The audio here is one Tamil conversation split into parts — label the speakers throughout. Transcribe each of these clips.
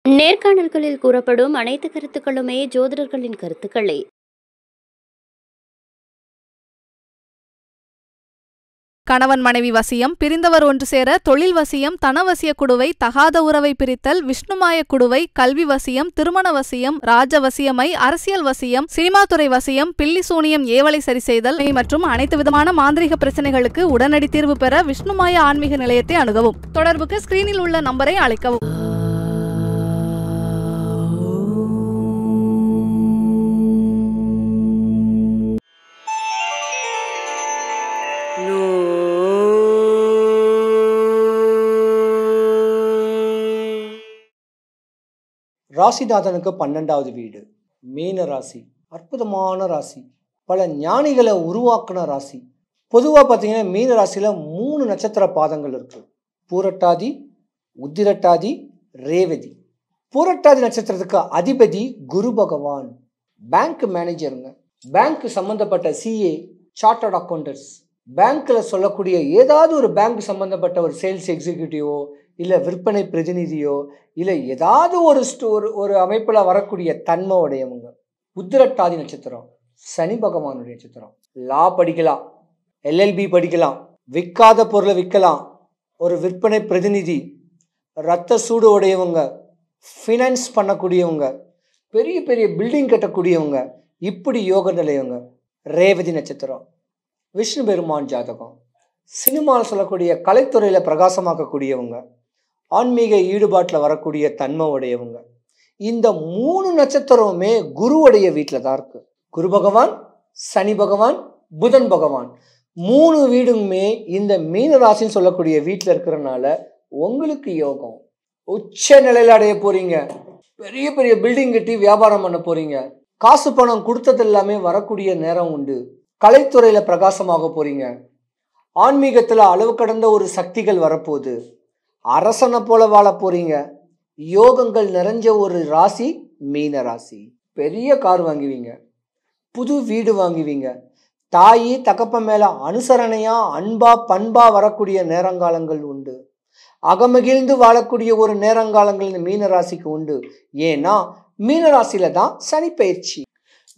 Speaker 1: நேர்காணல்களில் கூறப்படும் அனைத்து கருத்துக்களுமே ஜோதிடர்களின் கருத்துக்களே.
Speaker 2: கணவன் மனைவி வசியம், பிரிந்தவர் ஒன்று சேர, தொழில் வசியம், தனவசிய குடுவை, தகாத உறவை பிரித்தல், விஷ்ணுமாய குடுவை, கல்வி வசியம், திருமண வசியம், ராஜ வசியமை, அரசியல் வசியம், சினிமாத்துறை வசியம், பில்லி சூனியம், ஏவலை சரி செய்தல் மற்றும் அனைத்து விதமான மாந்திரிக பிரச்சனைகளுக்கு உடனடி தீர்வு பெற விஷ்ணுமாய ஆன்மீக நிலையத்தை அணுகவும். தொடர்புக்கு ஸ்கிரீனில் உள்ள நம்பரை அழைக்கவும்.
Speaker 3: ராசிநாதனுக்கு 12வது வீடு மீன ராசி. அற்புதமான ராசி, பல ஞானிகளை உருவாக்குன ராசி. பொதுவாக பார்த்தீங்கன்னா மீன ராசியில் 3 நட்சத்திர பாதங்கள் இருக்கு. பூரட்டாதி, உத்திரட்டாதி, ரேவதி. பூரட்டாதி நட்சத்திரத்துக்கு அதிபதி குரு பகவான். பேங்க் மேனேஜருங்க, பேங்க் சம்பந்தப்பட்ட சிஏ, சார்ட்டர்ட் அக்கௌண்டன்ட்ஸ், பேங்க்கில் சொல்லக்கூடிய ஏதாவது ஒரு பேங்க் சம்பந்தப்பட்ட ஒரு சேல்ஸ் எக்ஸிக்யூட்டிவோ இல்லை விற்பனை பிரதிநிதியோ இல்லை ஏதாவது ஒரு அமைப்பில் வரக்கூடிய தன்மை உடையவங்க. உத்திரட்டாதி நட்சத்திரம் சனி பகவானுடைய நட்சத்திரம். லா படிக்கலாம், எல்எல்பி படிக்கலாம், விற்காத பொருளை விற்கலாம், ஒரு விற்பனை பிரதிநிதி, இரத்த சூடு உடையவங்க, ஃபினான்ஸ் பண்ணக்கூடியவங்க, பெரிய பெரிய பில்டிங் கட்டக்கூடியவங்க, இப்படி யோக நிலையவங்க. ரேவதி நட்சத்திரம் விஷ்ணு பெருமான் ஜாதகம். சினிமாவில் சொல்லக்கூடிய கலைத்துறையில் பிரகாசமாக்கக்கூடியவங்க, ஆன்மீக ஈடுபாட்டில் வரக்கூடிய தன்மை உடையவங்க. இந்த 3 நட்சத்திரமுமே குருவுடைய வீட்டில் தான் இருக்கு. குரு பகவான், சனி பகவான், புதன் பகவான் 3 வீடுமே இந்த மீன ராசின்னு சொல்லக்கூடிய வீட்டில் இருக்கிறதுனால உங்களுக்கு யோகம். உச்ச நிலையில் அடைய போறீங்க. பெரிய பெரிய பில்டிங் கட்டி வியாபாரம் பண்ண போறீங்க. காசு பணம் கொடுத்தது எல்லாமே வரக்கூடிய நேரம் உண்டு. கலைத்துறையில் பிரகாசமாக போறீங்க. ஆன்மீகத்தில் அளவு கடந்த ஒரு சக்திகள் வரப்போகுது. அரசனை போல வாழ போறீங்க. யோகங்கள் நிறைஞ்ச ஒரு ராசி மீன ராசி. பெரிய கார் வாங்குவீங்க, புது வீடு வாங்குவீங்க, தாயி தகப்ப மேல அனுசரணையா அன்பா பண்பா வரக்கூடிய நேரங்காலங்கள் உண்டு. அகமகிழ்ந்து வாழக்கூடிய ஒரு நேரங்காலங்கள் இந்த மீன ராசிக்கு உண்டு. ஏன்னா மீன ராசியில தான் சனி பயிற்சி.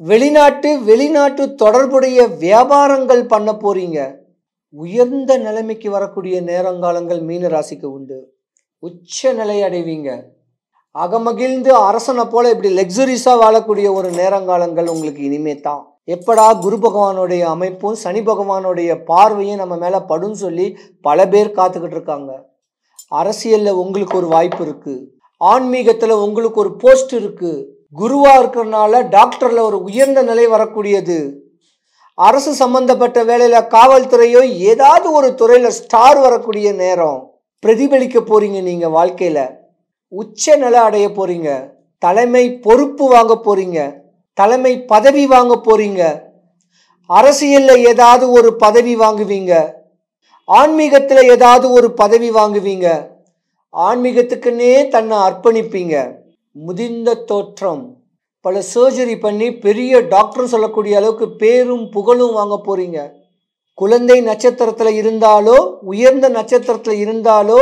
Speaker 3: வெளிநாட்டு தொடர்புடைய வியாபாரங்கள் பண்ண போறீங்க. உயர்ந்த நிலைமைக்கு வரக்கூடிய நேரங்காலங்கள் மீன ராசிக்கு உண்டு. உச்ச நிலை அடைவீங்க. அகமகிழ்ந்து அரசனை போல இப்படி லக்ஸுரிஸா வாழக்கூடிய ஒரு நேரங்காலங்கள் உங்களுக்கு இனிமே தான். எப்படா குரு பகவானுடைய அமைப்பும் சனி பகவானுடைய பார்வையும் நம்ம மேல படும் சொல்லி பல பேர் காத்துக்கிட்டு இருக்காங்க. அரசியல்ல உங்களுக்கு ஒரு வாய்ப்பு இருக்கு. ஆன்மீகத்துல உங்களுக்கு ஒரு போஸ்ட் இருக்கு. குருவா இருக்கிறதுனால டாக்டர்ல ஒரு உயர்ந்த நிலை வரக்கூடியது. அரசு சம்பந்தப்பட்ட வேலையில காவல்துறையோ ஏதாவது ஒரு துறையில ஸ்டார் வரக்கூடிய நேரம். பிரதிபலிக்க போறீங்க. நீங்க வாழ்க்கையில உச்ச நிலை அடைய போறீங்க. தலைமை பொறுப்பு வாங்க போறீங்க. தலைமை பதவி வாங்க போறீங்க. அரசியல்ல ஏதாவது ஒரு பதவி வாங்குவீங்க. ஆன்மீகத்துல ஏதாவது ஒரு பதவி வாங்குவீங்க. ஆன்மீகத்துக்குன்னே தன்னை அர்ப்பணிப்பீங்க. முதிர்ந்த தோற்றம், பல சர்ஜரி பண்ணி பெரிய டாக்டர் சொல்லக்கூடிய அளவுக்கு பேரும் புகழும் வாங்க போறீங்க. குழந்தை நட்சத்திரத்துல இருந்தாலோ உயர்ந்த நட்சத்திரத்துல இருந்தாலோ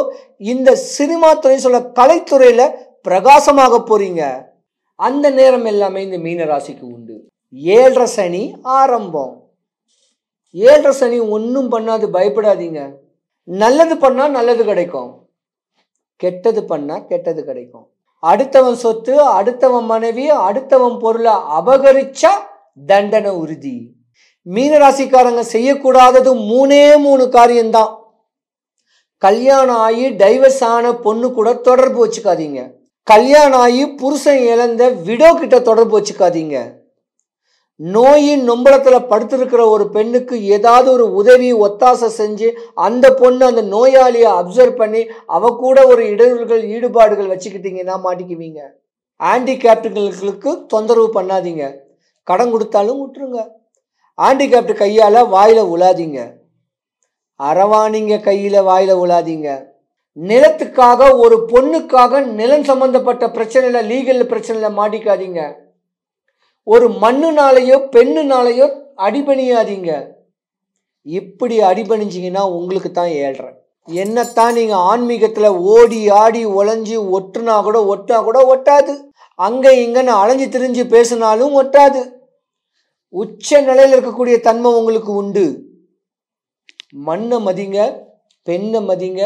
Speaker 3: இந்த சினிமா துறை சொல்ல கலைத்துறையில பிரகாசமாக போறீங்க. அந்த நேரம் எல்லாமே இந்த மீன ராசிக்கு உண்டு. 7.5 சனி ஆரம்பம். 7.5 சனி ஒன்றும் பண்ணாது, பயப்படாதீங்க. நல்லது பண்ணா நல்லது கிடைக்கும், கெட்டது பண்ணா கெட்டது கிடைக்கும். அடுத்தவன் சொத்து, அடுத்தவன் மனைவி, அடுத்தவன் பொருளை அபகரிச்சா தண்டனை உறுதி. மீனராசிக்காரங்க செய்யக்கூடாதது 3 காரியம்தான். கல்யாணம் ஆகி டைவர்ஸ் ஆன பொண்ணு கூட தொடர்பு வச்சுக்காதீங்க. கல்யாணம் ஆகி புருஷன் இழந்த விடோ கிட்ட தொடர்பு வச்சுக்காதீங்க. நோயின் நொம்பலத்துல படுத்திருக்கிற ஒரு பெண்ணுக்கு ஏதாவது ஒரு உதவி ஒத்தாசை செஞ்சு அந்த பொண்ணு அந்த நோயாளியை அப்சர்வ் பண்ணி அவ கூட ஒரு ஈடுபாடுகள் வச்சுக்கிட்டீங்கன்னா மாட்டிக்குவீங்க. ஹேண்டிகேப்டுகளுக்கு தொந்தரவு பண்ணாதீங்க. கடன் கொடுத்தாலும் விட்டுருங்க. ஹேண்டிகேப்டு கையால வாயில உழாதீங்க. அரவாணிங்க கையில வாயில உழாதீங்க. நிலத்துக்காக ஒரு பொண்ணுக்காக நிலம் சம்பந்தப்பட்ட பிரச்சனையில லீகல் பிரச்சனையில மாட்டிக்காதீங்க. ஒரு மண்ணுனாலேயோ பெண்ணுனாலேயோ அடிபணியாதீங்க. இப்படி அடிபணிஞ்சிங்கன்னா உங்களுக்கு தான் 7.5. என்னத்தான் நீங்கள் ஆன்மீகத்தில் ஓடி ஆடி ஒளைஞ்சி ஒட்டுனா கூட ஒட்டாது. அங்கே இங்கன்னு அலைஞ்சு திரிஞ்சு பேசினாலும் ஒட்டாது. உச்ச நிலையில் இருக்கக்கூடிய தன்மை உங்களுக்கு உண்டு. மண்ணை மதிங்க, பெண்ணை மதிங்க,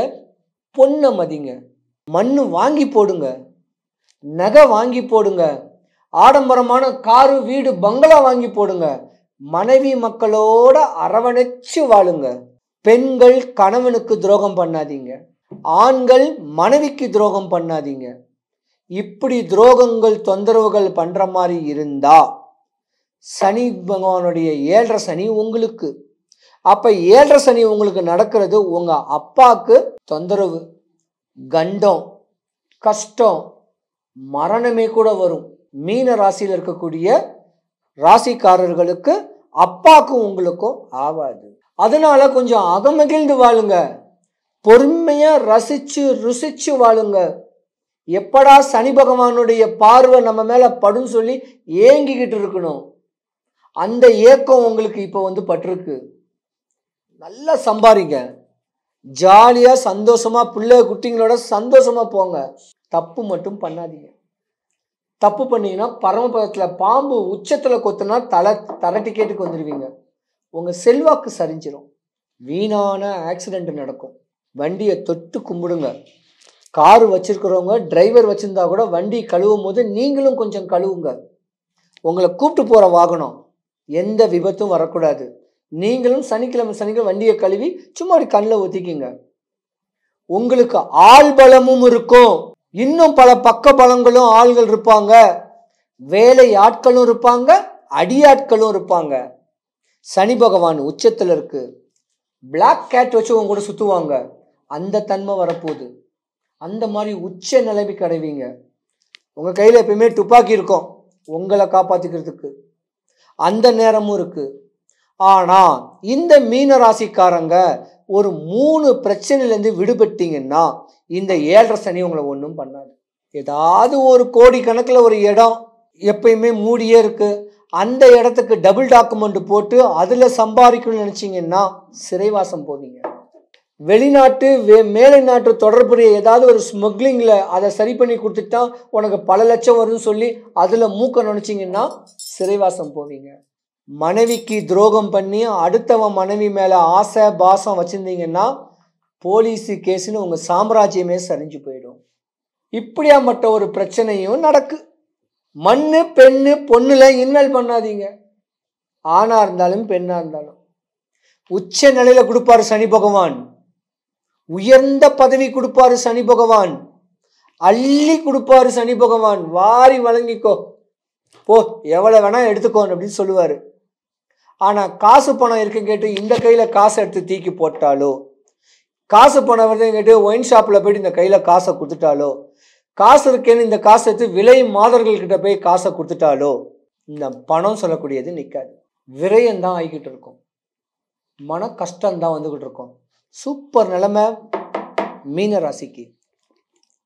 Speaker 3: பொண்ணை மதிங்க. மண்ணு வாங்கி போடுங்க, நகை வாங்கி போடுங்க, ஆடம்பரமான காரு வீடு பங்களா வாங்கி போடுங்க. மனைவி மக்களோட அரவணைச்சு வாழுங்க. பெண்கள் கணவனுக்கு துரோகம் பண்ணாதீங்க, ஆண்கள் மனைவிக்கு துரோகம் பண்ணாதீங்க. இப்படி துரோகங்கள் தொந்தரவுகள் பண்ற மாதிரி இருந்தா சனி பகவானுடைய 7.5 சனி உங்களுக்கு. அப்ப 7.5 சனி உங்களுக்கு நடக்கிறது உங்க அப்பாக்கு தொந்தரவு, கண்டம், கஷ்டம், மரணமே கூட வரும். மீன ராசியில் இருக்கக்கூடிய ராசிக்காரர்களுக்கு அப்பாக்கும் உங்களுக்கும் ஆகாது. அதனால கொஞ்சம் அகமகிழ்ந்து வாழுங்க, பொறுமையா ரசிச்சு ருசிச்சு வாழுங்க. எப்படா சனி பகவானுடைய பார்வை நம்ம மேல படும் சொல்லி ஏங்கிக்கிட்டு இருக்கணும். அந்த ஏக்கம் உங்களுக்கு இப்போ பட்டிருக்கு. நல்லா சம்பாதிங்க, ஜாலியா சந்தோஷமா பிள்ளை குட்டிங்களோட சந்தோஷமா போங்க. தப்பு மட்டும் பண்ணாதீங்க. தப்பு பண்ணீங்கன்னா பரமபதத்தில் பாம்பு உச்சத்தில் கொத்துனா தலை டிக்கெட்டுக்கு வந்துடுவீங்க. உங்கள் செல்வாக்கு சரிஞ்சிடும். வீணான ஆக்சிடெண்ட் நடக்கும். வண்டியை தொட்டு கும்பிடுங்க. காரு வச்சிருக்கிறவங்க, டிரைவர் வச்சிருந்தா கூட வண்டி கழுவும் போது நீங்களும் கொஞ்சம் கழுவுங்க. உங்களை கூப்பிட்டு போகிற வாகனம் எந்த விபத்தும் வரக்கூடாது. நீங்களும் சனிக்கிழமை வண்டியை கழுவி சும்மா அப்படி கண்ணில் ஊற்றிக்கிங்க. உங்களுக்கு ஆள் பலமும் இருக்கும். இன்னும் பல பக்க பலங்களும் ஆள்கள் இருப்பாங்க. வேலை ஆட்களும் இருப்பாங்க, அடியாட்களும் இருப்பாங்க. சனி பகவான் உச்சத்தில் இருக்கு. பிளாக் கேட் வச்சு உங்க கூட சுற்றுவாங்க. அந்த தன்மை வரப்போகுது. அந்த மாதிரி உச்ச நிலைமைக்கு அடைவீங்க. உங்கள் கையில் எப்பயுமே துப்பாக்கி இருக்கும் உங்களை காப்பாற்றிக்கிறதுக்கு. அந்த நேரமும் இருக்கு. ஆனால் இந்த மீன ராசிக்காரங்க ஒரு 3 பிரச்சனையிலேருந்து விடுபட்டீங்கன்னா இந்த 7.5 சனி உங்களை ஒன்றும் பண்ணாது. ஏதாவது ஒரு கோடி கணக்கில் ஒரு இடம் எப்பயுமே மூடியே இருக்கு. அந்த இடத்துக்கு டபுள் டாக்குமெண்ட் போட்டு அதில் சம்பாதிக்கணும்னு நினச்சிங்கன்னா சிறைவாசம் போவீங்க. வெளிநாட்டு மேலை நாட்டு தொடர்புடைய ஏதாவது ஒரு ஸ்மக்லிங்கில் அதை சரி பண்ணி கொடுத்துட்டா உனக்கு பல லட்சம் வரும்னு சொல்லி அதில் மூக்க நினச்சிங்கன்னா சிறைவாசம் போவீங்க. மனைவிக்கு துரோகம் பண்ணி அடுத்தவன் மனைவி மேலே ஆசை பாசம் வச்சுருந்தீங்கன்னா போலீஸு கேஸுன்னு உங்கள் சாம்ராஜ்யமே சரிஞ்சு போயிடும். இப்படியாப்பட்ட ஒரு பிரச்சனையும் நடக்கு. மண்ணு பெண்ணு பொண்ணுல இன்வால்வ் பண்ணாதீங்க. ஆணா இருந்தாலும் பெண்ணா இருந்தாலும். உச்ச நிலையில கொடுப்பாரு சனி பகவான். உயர்ந்த பதவி கொடுப்பாரு சனி பகவான். அள்ளி கொடுப்பாரு சனி பகவான். வாரி வழங்கிக்கோ, போ, எவ்வளவு வேணா எடுத்துக்கோன்னு அப்படின்னு சொல்லுவாரு. ஆனா காசு பணம் இருக்குன்னு கேட்டு இந்த கையில காசை எடுத்து தீக்கி போட்டாலோ, காசு பணம் வருதுன்னு கேட்டு ஒயின் ஷாப்ல போயிட்டு இந்த கையில காசை கொடுத்துட்டாலோ, காசு இருக்கேன்னு இந்த காசை எடுத்து விலை மாதர்கள் கிட்ட போய் காசை கொடுத்துட்டாலோ இந்த பணம் சொல்லக்கூடியது நிற்காது. விரயம்தான் ஆகிக்கிட்டு இருக்கும். மன கஷ்டம்தான் வந்துகிட்டு இருக்கும். சூப்பர் நிலைமை மீன ராசிக்கு.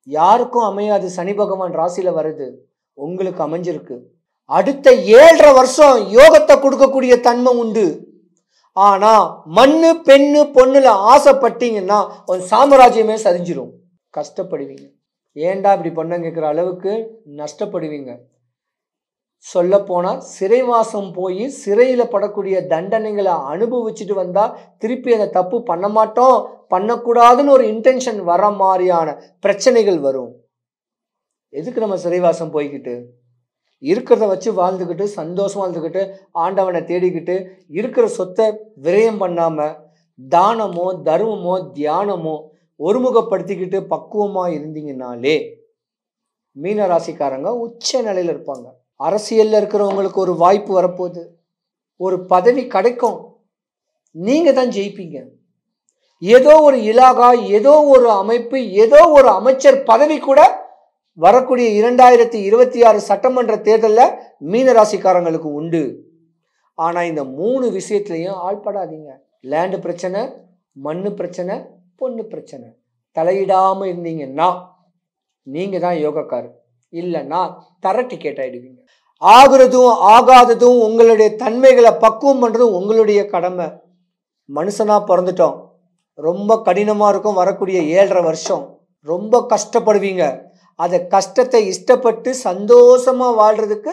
Speaker 3: யாருக்கும் அமையாது. சனி பகவான் ராசியில வருது, உங்களுக்கு அமைஞ்சிருக்கு. அடுத்த 7.5 வருஷம் யோகத்தை கொடுக்கக்கூடிய தன்மை உண்டு. ஆனா மண்ணு பெண்ணு பொண்ணுல ஆசைப்பட்டீங்கன்னா ஒரு சாம்ராஜ்யமே சரிஞ்சிரும். கஷ்டப்படுவீங்க. ஏண்டா இப்படி பண்ண கேட்குற அளவுக்கு நஷ்டப்படுவீங்க. சொல்ல போனா சிறைவாசம் போய் சிறையில படக்கூடிய தண்டனைகளை அனுபவிச்சுட்டு வந்தா திருப்பி அந்த தப்பு பண்ண மாட்டோம், பண்ணக்கூடாதுன்னு ஒரு இன்டென்ஷன் வர மாதிரியான பிரச்சனைகள் வரும். எதுக்கு நம்ம சிறைவாசம் போய்கிட்டு இருக்கிறத வச்சு வாழ்ந்துக்கிட்டு சந்தோஷமா வாழ்ந்துக்கிட்டு ஆண்டவனை தேடிக்கிட்டு இருக்கிற சொத்தை விரயம் பண்ணாம தானமோ தர்மமோ தியானமோ ஒருமுகப்படுத்திக்கிட்டு பக்குவமா இருந்தீங்கன்னாலே மீன ராசிக்காரங்க உச்ச நிலையில இருப்பாங்க. அரசியல்ல இருக்கிறவங்களுக்கு ஒரு வாய்ப்பு வரப்போகுது. ஒரு பதவி கிடைக்கும். நீங்க தான் ஜெயிப்பீங்க. ஏதோ ஒரு இலாகா, ஏதோ ஒரு அமைப்பு, ஏதோ ஒரு அமைச்சர் பதவி கூட வரக்கூடிய 2026 சட்டமன்ற தேர்தலில் மீனராசிக்காரங்களுக்கு உண்டு. ஆனால் இந்த 3 விஷயத்துலையும் ஆள்படாதீங்க. லேண்டு பிரச்சனை, மண்ணு பிரச்சனை, பொண்ணு பிரச்சனை தலையிடாமல் இருந்தீங்கன்னா நீங்கள் தான் யோகக்காரர். இல்லைன்னா தர டிக்கெட் ஆகிடுவீங்க. ஆகுறதும் ஆகாததும் உங்களுடைய தன்மைகளை பக்குவம் பண்ணுறதும் உங்களுடைய கடமை. மனுஷனாக பிறந்துட்டோம், ரொம்ப கடினமாக இருக்கும். வரக்கூடிய 7.5 வருஷம் ரொம்ப கஷ்டப்படுவீங்க. அதை கஷ்டத்தை இஷ்டப்பட்டு சந்தோஷமாக வாழ்கிறதுக்கு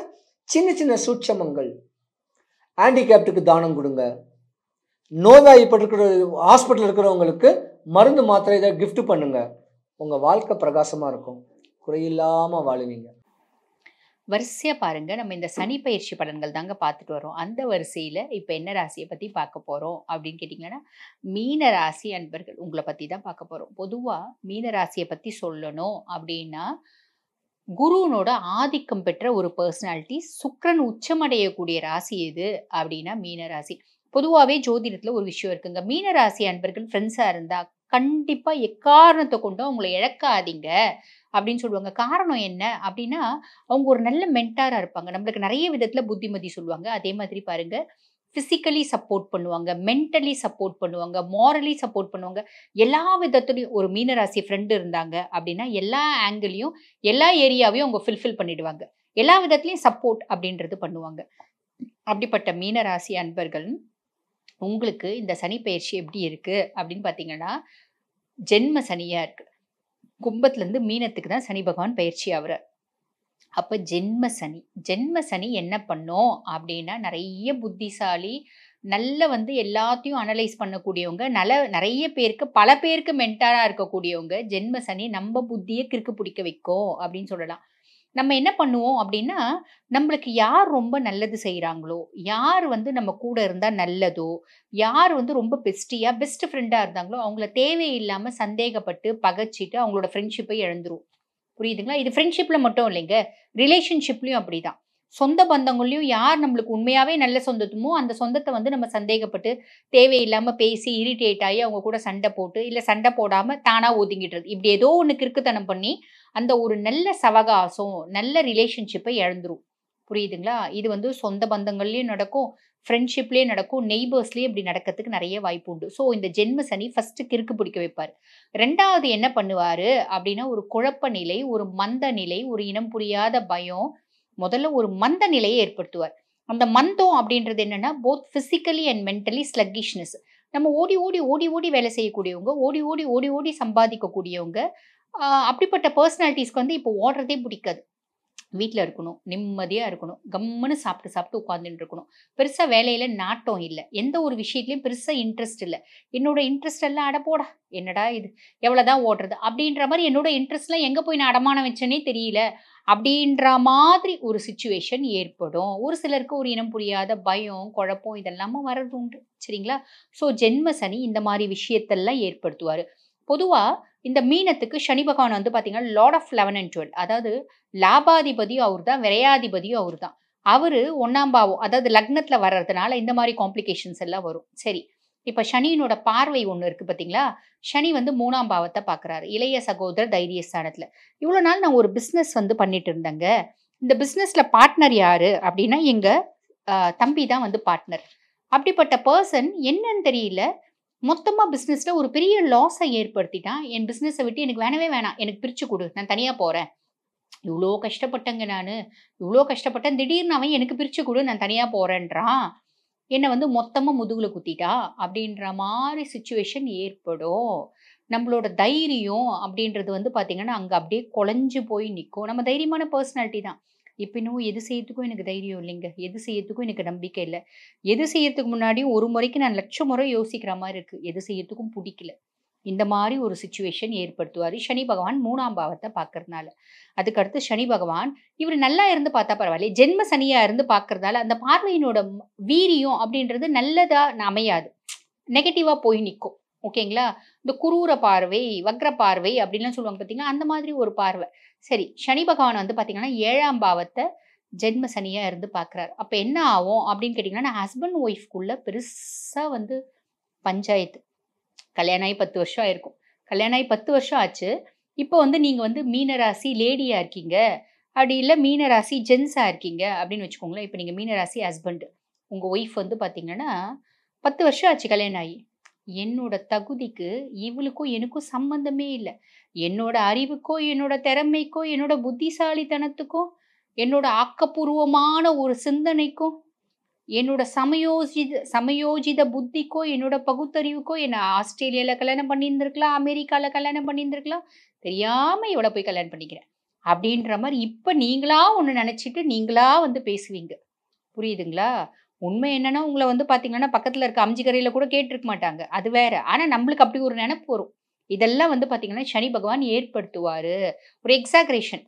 Speaker 3: சின்ன சின்ன சூட்சமங்கள். ஹேண்டிகேப்டுக்கு தானம் கொடுங்க. நோய்வாய்ப்பட்டிருக்கிற ஹாஸ்பிட்டல் இருக்கிறவங்களுக்கு மருந்து மாத்திரை இதை கிஃப்ட் பண்ணுங்க. உங்கள் வாழ்க்கை பிரகாசமாக இருக்கும். குறையில்லாமல் வாழுவீங்க.
Speaker 4: வரிசையாக பாருங்க, நம்ம இந்த சனி பயிற்சி பலன்கள் தாங்க பார்த்துட்டு வரோம். அந்த வரிசையில் இப்போ என்ன ராசியை பற்றி பார்க்க போகிறோம் அப்படின்னு கேட்டிங்கன்னா, மீன ராசி அன்பர்கள் உங்களை பற்றி தான் பார்க்க போகிறோம். பொதுவாக மீன ராசியை பற்றி சொல்லணும் அப்படின்னா, குருவினோட ஆதிக்கம் பெற்ற ஒரு பர்சனாலிட்டி. சுக்கிரன் உச்சமடையக்கூடிய ராசி எது அப்படின்னா மீன ராசி. பொதுவாகவே ஜோதிடத்தில் ஒரு விஷயம் இருக்குங்க. மீன ராசி அன்பர்கள் ஃப்ரெண்ட்ஸாக இருந்தால் கண்டிப்பாக எக்காரணத்தை கொண்டும் அவங்கள இழக்காதீங்க அப்படின்னு சொல்லுவாங்க. காரணம் என்ன அப்படின்னா, அவங்க ஒரு நல்ல மென்டாராக இருப்பாங்க. நம்மளுக்கு நிறைய விதத்தில் புத்திமதி சொல்லுவாங்க. அதே மாதிரி பாருங்க, ஃபிசிக்கலி சப்போர்ட் பண்ணுவாங்க, மென்டலி சப்போர்ட் பண்ணுவாங்க, மாரலி சப்போர்ட் பண்ணுவாங்க. எல்லா விதத்துலையும் ஒரு மீனராசி ஃப்ரெண்டு இருந்தாங்க அப்படின்னா எல்லா ஆங்கிளையும் எல்லா ஏரியாவையும் அவங்க ஃபில்ஃபில் பண்ணிடுவாங்க. எல்லா விதத்துலையும் சப்போர்ட் அப்படின்றது பண்ணுவாங்க. அப்படிப்பட்ட மீனராசி அன்பர்கள் உங்களுக்கு இந்த சனி பயிற்சி எப்படி இருக்கு அப்படின்னு பார்த்தீங்கன்னா, ஜென்ம சனியா இருக்கு. கும்பத்துலேருந்து மீனத்துக்கு தான் சனி பகவான் பயிற்சி ஆகுறார். அப்போ ஜென்ம சனி என்ன பண்ணும் அப்படின்னா, நிறைய புத்திசாலி, நல்ல எல்லாத்தையும் அனலைஸ் பண்ணக்கூடியவங்க, நிறைய பேருக்கு பல பேருக்கு மென்டாராக இருக்கக்கூடியவங்க. ஜென்ம சனி நம்ம புத்தியை கிறுக்கு பிடிக்க வைக்கும் அப்படின்னு சொல்லலாம். நம்ம என்ன பண்ணுவோம் அப்படின்னா, நம்மளுக்கு யார் ரொம்ப நல்லது செய்கிறாங்களோ, யார் நம்ம கூட இருந்தால் நல்லதோ, யார் ரொம்ப பெஸ்ட் ஃப்ரெண்டாக இருந்தாங்களோ அவங்கள தேவையில்லாமல் சந்தேகப்பட்டு பகைச்சிட்டு அவங்களோட ஃப்ரெண்ட்ஷிப்பை இழந்துரும். புரியுதுங்களா? இது ஃப்ரெண்ட்ஷிப்பில் மட்டும் இல்லைங்க, ரிலேஷன்ஷிப்லையும் அப்படிதான். சொந்த பந்தங்கள்லையும் யார் நம்மளுக்கு உண்மையாகவே நல்ல சொந்தத்துமோ அந்த சொந்தத்தை நம்ம சந்தேகப்பட்டு தேவையில்லாமல் பேசி இரிட்டேட் ஆகி அவங்க கூட சண்டை போட்டு, இல்லை சண்டை போடாமல் தானாக ஒதுங்கிடுறது, இப்படி ஏதோ ஒன்று கிறுக்குத்தனம் பண்ணி அந்த ஒரு நல்ல சவகாசம், நல்ல ரிலேஷன்ஷிப்பை இழந்துரும். புரியுதுங்களா? இது சொந்த பந்தங்கள்லேயும் நடக்கும், ஃப்ரெண்ட்ஷிப்லேயே நடக்கும், நெய்பர்ஸ்லேயே இப்படி நடக்கிறதுக்கு நிறைய வாய்ப்பு உண்டு. ஸோ இந்த ஜென்ம சனி ஃபஸ்ட்டு கிறுக்கு பிடிக்க வைப்பார். ரெண்டாவது என்ன பண்ணுவார் அப்படின்னா, ஒரு குழப்ப நிலை, ஒரு மந்த நிலை, ஒரு இனம் புரியாத பயம், முதல்ல ஒரு மந்த நிலையை ஏற்படுத்துவார். அந்த மந்தம் அப்படின்றது என்னன்னா, both physically and mentally sluggishness. நம்ம ஓடி ஓடி ஓடி ஓடி வேலை செய்யக்கூடியவங்க, ஓடி ஓடி ஓடி ஓடி சம்பாதிக்கக்கூடியவங்க. அப்படிப்பட்ட பர்சனாலிட்டிஸ்க்கு இப்போ ஓடுறதே பிடிக்காது. வீட்டில் இருக்கணும், நிம்மதியாக இருக்கணும், கம்முன்னு சாப்பிட்டு உட்காந்துட்டு இருக்கணும். பெருசாக வேலையில் நாட்டம் இல்லை, எந்த ஒரு விஷயத்துலையும் பெருசாக இன்ட்ரெஸ்ட் இல்லை. என்னோட இன்ட்ரெஸ்ட் எல்லாம் அடப்போடா, என்னடா இது, எவ்வளோதான் ஓடுறது அப்படின்ற மாதிரி என்னோட இன்ட்ரெஸ்ட்லாம் எங்கே போய் நான் அடமானம் வச்சேனே தெரியல அப்படின்ற மாதிரி ஒரு சிச்சுவேஷன் ஏற்படும். ஒரு சிலருக்கு ஒரு இனம் புரியாத பயம், குழப்பம் இதெல்லாமே வர்றது உண்டு. சரிங்களா? ஸோ ஜென்ம சனி இந்த மாதிரி விஷயத்தெல்லாம் ஏற்படுத்துவார். பொதுவாக இந்த மீனத்துக்கு சனி பகவான் பார்த்தீங்கன்னா லார்ட் ஆஃப் 11 and 12, அதாவது லாபாதிபதியும் அவர் தான், விரையாதிபதியும் அவர் தான். அவர் 1ஆம் பாவம், அதாவது லக்னத்தில் வர்றதுனால இந்த மாதிரி காம்ப்ளிகேஷன்ஸ் எல்லாம் வரும். சரி, இப்போ சனியினோட பார்வை ஒன்று இருக்குது பார்த்தீங்களா? சனி 3ஆம் பாவத்தை பார்க்குறாரு, இளைய சகோதர தைரியஸ்தானத்தில். இவ்வளோ நாள் நான் ஒரு பிஸ்னஸ் பண்ணிட்டு இருந்தேங்க. இந்த பிஸ்னஸில் பார்ட்னர் யார் அப்படின்னா எங்கள் தம்பி தான் பார்ட்னர். அப்படிப்பட்ட பர்சன் என்னன்னு தெரியல, மொத்தமாக பிஸ்னஸில் ஒரு பெரிய லாஸை ஏற்படுத்திட்டான். என் பிஸ்னஸை விட்டு எனக்கு வேணவே வேணாம், எனக்கு பிரித்து கொடு, நான் தனியாக போகிறேன், இவ்வளோ கஷ்டப்பட்டேங்க, நான் இவ்வளோ கஷ்டப்பட்டேன், திடீர்னு அவன் எனக்கு பிரித்து கொடு, நான் தனியாக போகிறேன்றான், என்னை மொத்தமாக முதுகில் குத்திட்டா அப்படின்ற மாதிரி சுச்சுவேஷன் ஏற்படும். நம்மளோட தைரியம் அப்படின்றது பார்த்திங்கன்னா அங்கே அப்படியே குழஞ்சு போய் நிற்கும். நம்ம தைரியமான பர்சனாலிட்டி தான். இப்போ இன்னும் எது செய்யறதுக்கும் எனக்கு தைரியம் இல்லைங்க, எது செய்யறதுக்கும் எனக்கு நம்பிக்கை இல்லை, எது செய்யறதுக்கு முன்னாடியும் ஒரு முறைக்கு நான் 1,00,000 முறை யோசிக்கிற மாதிரி இருக்குது, எது செய்யறதுக்கும் பிடிக்கல. இந்த மாதிரி ஒரு சுச்சுவேஷன் ஏற்படுத்துவார் சனி பகவான் 3ஆம் பாவத்தை பார்க்கறதுனால. அதுக்கடுத்து சனி பகவான் இவர் நல்லா இருந்து பார்த்தா பரவாயில்ல, ஜென்ம சனியாக இருந்து பார்க்கறதால அந்த பார்வையினோட வீரியம் அப்படின்றது நல்லதாக அமையாது, நெகட்டிவாக போய் நிற்கும். ஓகேங்களா? இந்த குரூர பார்வை, வக்ர பார்வை அப்படின்லாம் சொல்லுவாங்க பார்த்தீங்கன்னா, அந்த மாதிரி ஒரு பார்வை. சரி, சனி பகவான் பார்த்தீங்கன்னா 7ஆம் பாவத்தை ஜென்ம சனியாக இருந்து பார்க்குறாரு. அப்போ என்ன ஆகும் அப்படின்னு கேட்டிங்கன்னா, ஹஸ்பண்ட் ஒய்ஃப்குள்ளே பெருசாக பஞ்சாயத்து. கல்யாணம் ஆகி 10 வருஷம் ஆயிருக்கும், கல்யாணம் ஆகி 10 வருஷம் ஆச்சு. இப்போ நீங்கள் மீனராசி லேடியாக இருக்கீங்க, அப்படி இல்லை மீனராசி ஜென்ஸாக இருக்கீங்க அப்படின்னு வச்சுக்கோங்களேன். இப்போ நீங்கள் மீனராசி ஹஸ்பண்டு, உங்கள் ஒய்ஃப் பார்த்தீங்கன்னா 10 வருஷம் ஆச்சு கல்யாணம் ஆகி. என்னோட தகுதிக்கு இவளுக்கும் எனக்கும் சம்பந்தமே இல்லை, என்னோட அறிவுக்கோ என்னோட திறமைக்கோ என்னோட புத்திசாலித்தனத்துக்கோ என்னோட ஆக்கப்பூர்வமான ஒரு சிந்தனைக்கும் என்னோட சமயோஜித புத்திக்கோ என்னோட பகுத்தறிவுக்கோ என்ன ஆஸ்திரேலியால கல்யாணம் பண்ணியிருந்திருக்கலாம், அமெரிக்கால கல்யாணம் பண்ணியிருந்திருக்கலாம், தெரியாம இவளை போய் கல்யாணம் பண்ணிக்கிறேன் அப்படின்ற மாதிரி இப்ப நீங்களா ஒண்ணு நினைச்சிட்டு நீங்களா வந்து பேசுவீங்க. புரியுதுங்களா? உண்மை என்னன்னா உங்களை வந்து பாத்தீங்கன்னா பக்கத்துல இருக்க அம்ஜிக்கரையில கூட கேட்டிருக்க மாட்டாங்க, அது வேற. ஆனா நம்மளுக்கு அப்படி ஒரு நினைப்பு வரும். இதெல்லாம் வந்து பாத்தீங்கன்னா சனி பகவான் ஏற்படுத்துவாரு. ஒரு எக்ஸாகரேஷன்.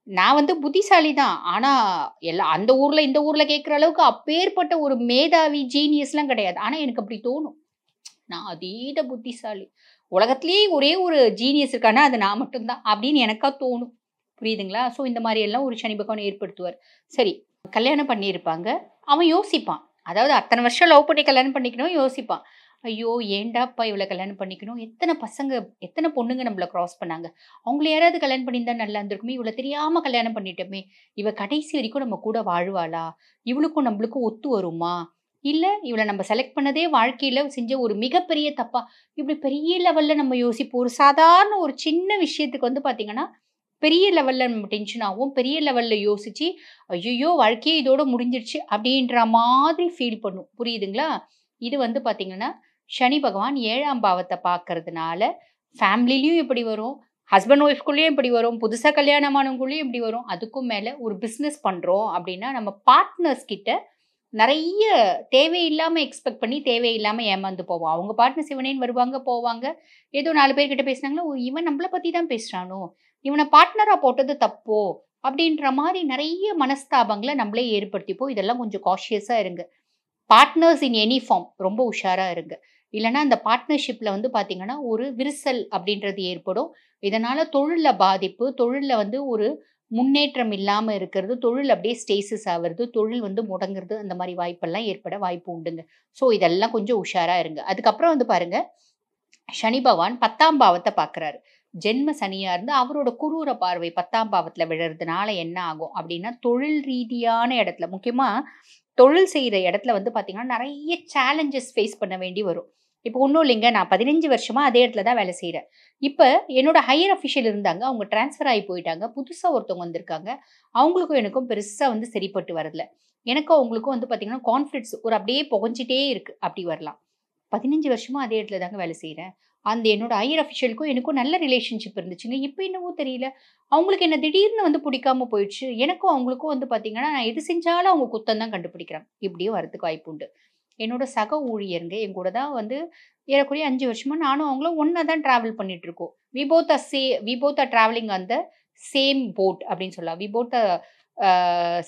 Speaker 4: நான் வந்து புத்திசாலி தான். ஆனா அந்த ஊர்ல இந்த ஊர்ல கேட்கிற அளவுக்கு அப்பேற்பட்ட ஒரு மேதாவி ஜீனியஸ்லாம் கிடையாது. ஆனா எனக்கு அப்படி தோணும். நான் அதீத புத்திசாலி. உலகத்திலேயே ஒரே ஒரு ஜீனியஸ் இருக்கான்னா அது நான் மட்டும்தான் அப்படின்னு எனக்கா தோணும். புரியுதுங்களா? ஸோ இந்த மாதிரி எல்லாம் ஒரு சனி பகவான் ஏற்படுத்துவார். சரி, கல்யாணம் பண்ணியிருப்பாங்க. அவன் யோசிப்பான். அதாவது அத்தனை வருஷம் லவ் பண்ணி கல்யாணம் பண்ணிக்கணும் யோசிப்பான். ஐயோ ஏண்டாப்பா இவளை கல்யாணம் பண்ணிக்கணும், எத்தனை பொண்ணுங்க நம்மள கிராஸ் பண்ணாங்க, அவங்கள யாராவது கல்யாணம் பண்ணியிருந்தா நல்லா இருந்திருக்குமே, இவளை தெரியாம கல்யாணம் பண்ணிட்டோமே, இவ கடைசி வரைக்கும் நம்ம கூட வாழ்வாளா, இவளுக்கும் நம்மளுக்கும் ஒத்து வருமா, இல்ல இவளை நம்ம செலக்ட் பண்ணதே வாழ்க்கையில செஞ்ச ஒரு மிகப்பெரிய தப்பா, இப்படி பெரிய லெவல்ல நம்ம யோசிப்போம். ஒரு சாதாரண ஒரு சின்ன விஷயத்துக்கு வந்து பாத்தீங்கன்னா பெரிய லெவல்ல நம்ம டென்ஷன் ஆகும், பெரிய லெவல்ல யோசிச்சு ஐயோ வாழ்க்கையே இதோட முடிஞ்சிருச்சு அப்படின்ற மாதிரி ஃபீல் பண்ணும். புரியுதுங்களா? இது வந்து பாத்தீங்கன்னா சனி பகவான் 7ஆம் பாவத்தை பார்க்கறதுனால ஃபேமிலிலையும் இப்படி வரும், ஹஸ்பண்ட் ஒய்ஃப்குள்ளேயும் இப்படி வரும், புதுசா கல்யாணமானவங்களும் இப்படி வரும். அதுக்கும் மேல ஒரு பிஸ்னஸ் பண்றோம் அப்படின்னா நம்ம பார்ட்னர்ஸ் கிட்ட நிறைய தேவையில்லாம எக்ஸ்பெக்ட் பண்ணி தேவையில்லாம ஏமாந்து போவோம். அவங்க பார்ட்னர்ஸ் இவனேன்னு வருவாங்க போவாங்க, ஏதோ 4 பேர்கிட்ட பேசினாங்களோ இவன் நம்மளை பத்தி தான் பேசுறானோ, இவனை பார்ட்னரா போட்டது தப்போ அப்படின்ற மாதிரி நிறைய மனஸ்தாபங்களை நம்மளே ஏற்படுத்திப்போம். இதெல்லாம் கொஞ்சம் காஷியஸா இருங்க. பார்ட்னர்ஸ் இன் எனி ஃபார்ம் ரொம்ப உஷாரா இருங்க. இல்லைன்னா அந்த பார்ட்னர்ஷிப்ல வந்து பாத்தீங்கன்னா ஒரு விரிசல் அப்படின்றது ஏற்படும். இதனால தொழில்ல பாதிப்பு, தொழில்ல வந்து ஒரு முன்னேற்றம் இல்லாம இருக்கிறது, தொழில் அப்படியே ஸ்டேசிஸ் ஆகுறது, தொழில் வந்து முடங்குறது, அந்த மாதிரி வாய்ப்பெல்லாம் ஏற்பட வாய்ப்பு உண்டுங்க. ஸோ இதெல்லாம் கொஞ்சம் உஷாரா இருங்க. அதுக்கப்புறம் வந்து பாருங்க, சனி பகவான் 10ஆம் பாவத்தை பார்க்குறாரு. ஜென்ம சனியா இருந்து அவரோட குரூர பார்வை 10ஆம் பாவத்துல விழுறதுனால என்ன ஆகும் அப்படின்னா, தொழில் ரீதியான இடத்துல, முக்கியமா தொழில் செய்யற இடத்துல வந்து பாத்தீங்கன்னா நிறைய சேலஞ்சஸ் ஃபேஸ் பண்ண வேண்டி வரும். இப்போ ஒன்றும் இல்லைங்க, நான் 15 வருஷமா அதே இடத்துல தான் வேலை செய்யறேன். இப்போ என்னோட ஹையர் அஃபிஷியல் இருந்தாங்க, அவங்க டிரான்ஸ்ஃபர் ஆகி போயிட்டாங்க, புதுசா ஒருத்தவங்க வந்திருக்காங்க. அவங்களுக்கும் எனக்கும் பெருசா வந்து சரிப்பட்டு வரல. எனக்கும் அவங்களுக்கும் வந்து பாத்தீங்கன்னா கான்ஃபிளிக்ட்ஸ் ஒரு அப்படியே புகஞ்சிட்டே இருக்கு. அப்படி வரலாம். 15 வருஷமா அதே இடத்துல தாங்க வேலை செய்யறேன். அந்த என்னோட ஹையர் அஃபிஷியலுக்கும் எனக்கும் நல்ல ரிலேஷன்ஷிப் இருந்துச்சுங்க. இப்போ என்னவோ தெரியல, அவங்களுக்கு என்ன திடீர்னு வந்து பிடிக்காம போயிடுச்சு. எனக்கும் அவங்களுக்கும் வந்து பாத்தீங்கன்னா நான் எது செஞ்சாலும் அவங்க குத்தம் தான் கண்டுபிடிக்கிறாங்க. இப்படியும் வரதுக்கு வாய்ப்பு உண்டு. என்னோட சக ஊழியருங்க என் கூட தான் வந்து ஏறக்குறைய 5 வருஷமா நானும் அவங்களும் ஒன்னா தான் டிராவல் பண்ணிட்டு இருக்கோம். We both are travelling on the same boat அப்படின்னு சொல்லலாம். We both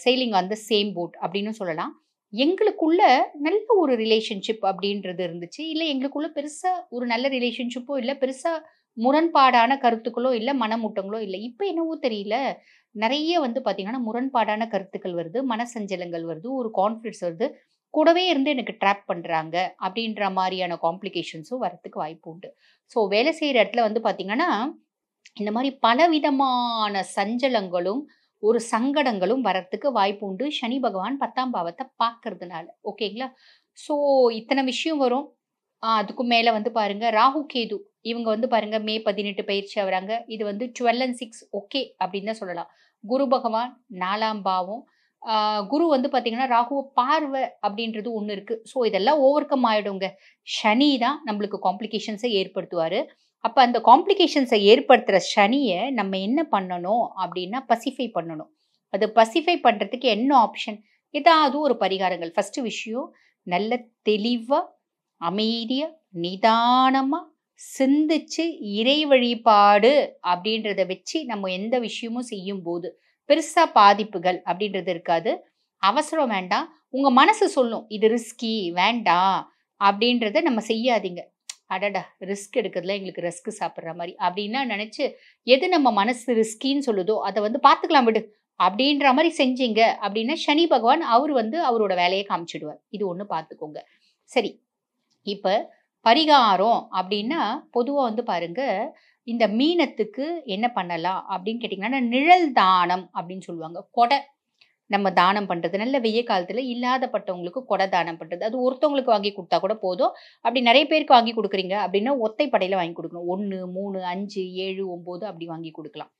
Speaker 4: sailing on the same boat அப்படின்னு சொல்லலாம். எங்களுக்குள்ள நல்ல ஒரு ரிலேஷன்ஷிப் அப்படின்றது இருந்துச்சு. இல்ல எங்களுக்குள்ள பெருசா ஒரு நல்ல ரிலேஷன்ஷிப்போ இல்ல, பெருசா முரண்பாடான கருத்துக்களோ இல்ல, மனமுட்டங்களோ இல்ல. இப்ப என்னவோ தெரியல, நிறைய வந்து பாத்தீங்கன்னா முரண்பாடான கருத்துக்கள் வருது, மனசஞ்சலங்கள் வருது, ஒரு கான்ஃபிளிக்ட்ஸ் வருது. கூடவே இருந்து எனக்கு ட்ராப் பண்றாங்க அப்படின்ற மாதிரியான காம்ப்ளிகேஷன்ஸும் வரதுக்கு வாய்ப்பு உண்டு. ஸோ வேலை செய்யற இடத்துல வந்து பாத்தீங்கன்னா இந்த மாதிரி பலவிதமான சஞ்சலங்களும் ஒரு சங்கடங்களும் வரத்துக்கு வாய்ப்பு உண்டு. சனி பகவான் 10ஆம் பாவத்தை பார்க்கறதுனால. ஓகேங்களா? ஸோ இத்தனை விஷயம் வரும். அதுக்கும் மேல வந்து பாருங்க, ராகு கேது இவங்க வந்து பாருங்க மே 18 பயிற்சி ஆகுறாங்க. இது வந்து 12 and 6 ஓகே அப்படின்னு தான் சொல்லலாம். குரு பகவான் 4ஆம் பாவம். குரு வந்து பாத்தீங்கன்னா ராகுவ பார்வை அப்படின்றது ஒண்ணு இருக்கு. ஸோ இதெல்லாம் ஓவர் கம் ஆயிடுங்க. சனி தான் நம்மளுக்கு காம்ப்ளிகேஷன்ஸை ஏற்படுத்துவாரு. அப்ப அந்த காம்ப்ளிகேஷன்ஸை ஏற்படுத்துற சனியை நம்ம என்ன பண்ணணும் அப்படின்னா பசிஃபை பண்ணணும். அது பசிஃபை பண்றதுக்கு என்ன ஆப்ஷன், ஏதாவது ஒரு பரிகாரங்கள். ஃபர்ஸ்ட் விஷயம், நல்ல தெளிவா அமைதியா நிதானமா சிந்திச்சு இறை வழிபாடு அப்படின்றத வச்சு நம்ம எந்த விஷயமும் செய்யும் போது பெருசா பாதிப்புகள் அப்படின்றது இருக்காது. அவசரம் வேண்டாம். உங்க மனசு சொல்லும் இது ரிஸ்கி வேண்டாம் அப்படின்றத நம்ம செய்யாதீங்க. அடடா ரிஸ்க் எடுக்கிறதுல எங்களுக்கு ரிஸ்க் சாப்பிட்ற மாதிரி அப்படின்னா நினைச்சு எது நம்ம மனசு ரிஸ்கின்னு சொல்லுதோ அதை வந்து பார்த்துக்கலாம் விடு அப்படின்ற மாதிரி செஞ்சீங்க அப்படின்னா சனி பகவான் அவர் வந்து அவரோட வேலையை காமிச்சிடுவார். இது ஒன்று பார்த்துக்கோங்க. சரி, இப்ப பரிகாரம் அப்படின்னா பொதுவா வந்து பாருங்க, இந்த மீனத்துக்கு என்ன பண்ணலாம் அப்படின்னு கேட்டிங்கன்னா நிழல் தானம் அப்படின்னு சொல்லுவாங்க. கொடை நம்ம தானம் பண்றது, நல்ல வெய்ய காலத்துல இல்லாதப்பட்டவங்களுக்கு கொடை தானம் பண்றது. அது ஒருத்தவங்களுக்கு வாங்கி கொடுத்தா கூட போதும். அப்படி நிறைய பேருக்கு வாங்கி கொடுக்குறீங்க அப்படின்னா ஒத்தை படையில வாங்கி கொடுக்கணும். 1, 3, 5, 7, 9 அப்படி வாங்கி கொடுக்கலாம்.